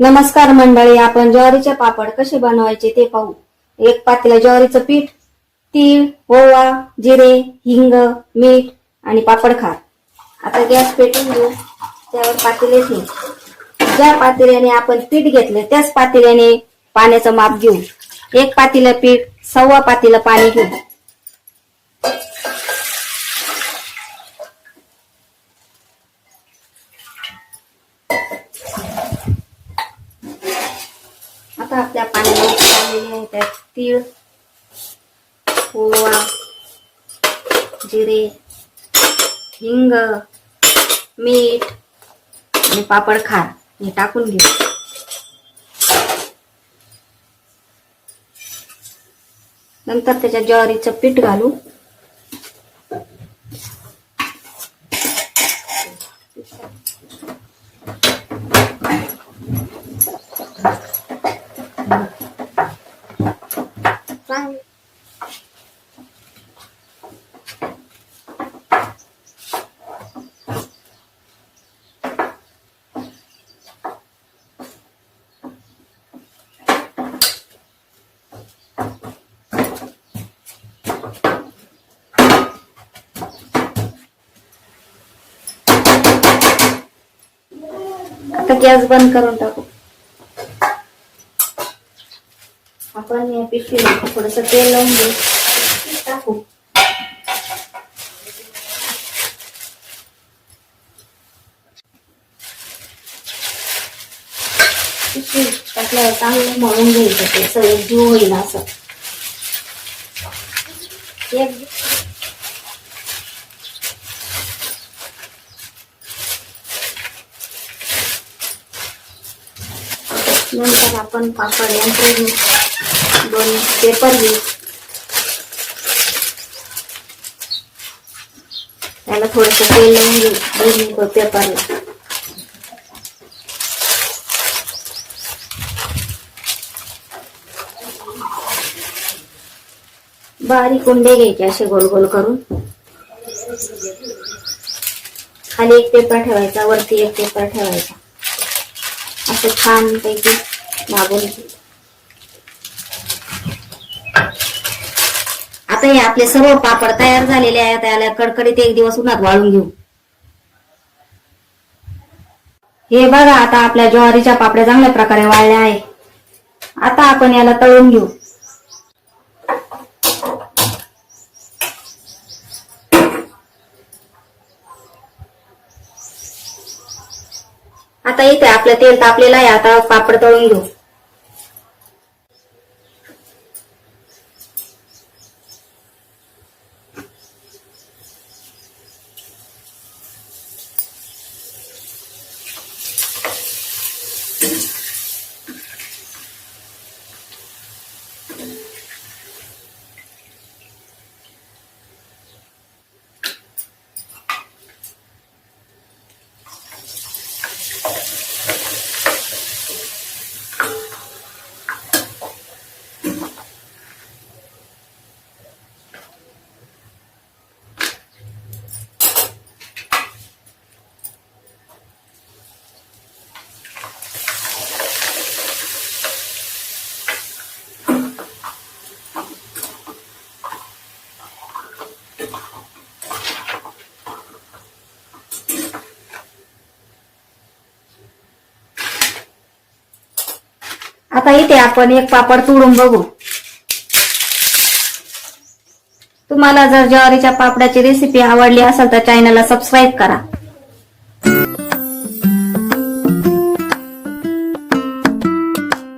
नमस्कार मंडळी, आपण ज्वारीचे पापड कसे बनवायचे ते पाहू। एक पातेला ज्वारीचं पीठ, तीळ, ओवा, जिरे, हिंग, मीठ आणि पापड खार। आता गॅस पेटवून घेऊ, त्यावर पातेले ठेवू। ज्या पातेल्याने आपण पीठ घेतले त्याच पातेल्याने पाण्याचं माप घेऊ। एक पातेलं पीठ, 1.25 पातेलं पाणी घेऊ। आता आपल्या पाण्याला उकळलेले आहे, त्यात तीळ, ओवा, जिरे, हिंग, मीठ आणि पापड खार हे टाकून घेऊ। नंतर त्याच्यात ज्वारीचं पीठ घालू। आता गॅस बंद करून टाकू। आपण या पिशवीला थोडंसं तेल लावून घेऊ, टाकू। पिशवी टाकल्यावर चांगलं मळून घ्यायचं, ते सगळं जीव होईल असं। नंतर आपण पापड यंत्र घेऊ, 2 पेपर घेऊ, त्याला थोडंसं तेल लावून घेऊ दोन्ही पेपरला। बारीक उंडे घ्यायचे असे गोल गोल करून। खाली एक पेपर ठेवायचा, वरती एक पेपर ठेवायचा, असं छान पैकी दाबून घेऊ। आता हे आपले सर्व पापड तयार झालेले आहेत, त्याला कडकडीत 1 दिवस उन्हात वाळून घेऊ। हे बघा, आता आपल्या ज्वारीच्या पापड्या चांगल्या प्रकारे वाळल्या आहे। आता आपण याला तळून घेऊ। आता इथे आपलं तेल तापलेलं आहे, आता पापड तळून घेऊ। आता इथे आपण एक पापड तोडून बघू। तुम्हाला जर ज्वारीच्या पापडाची रेसिपी आवडली असेल तर चॅनलला सबस्क्राईब करा।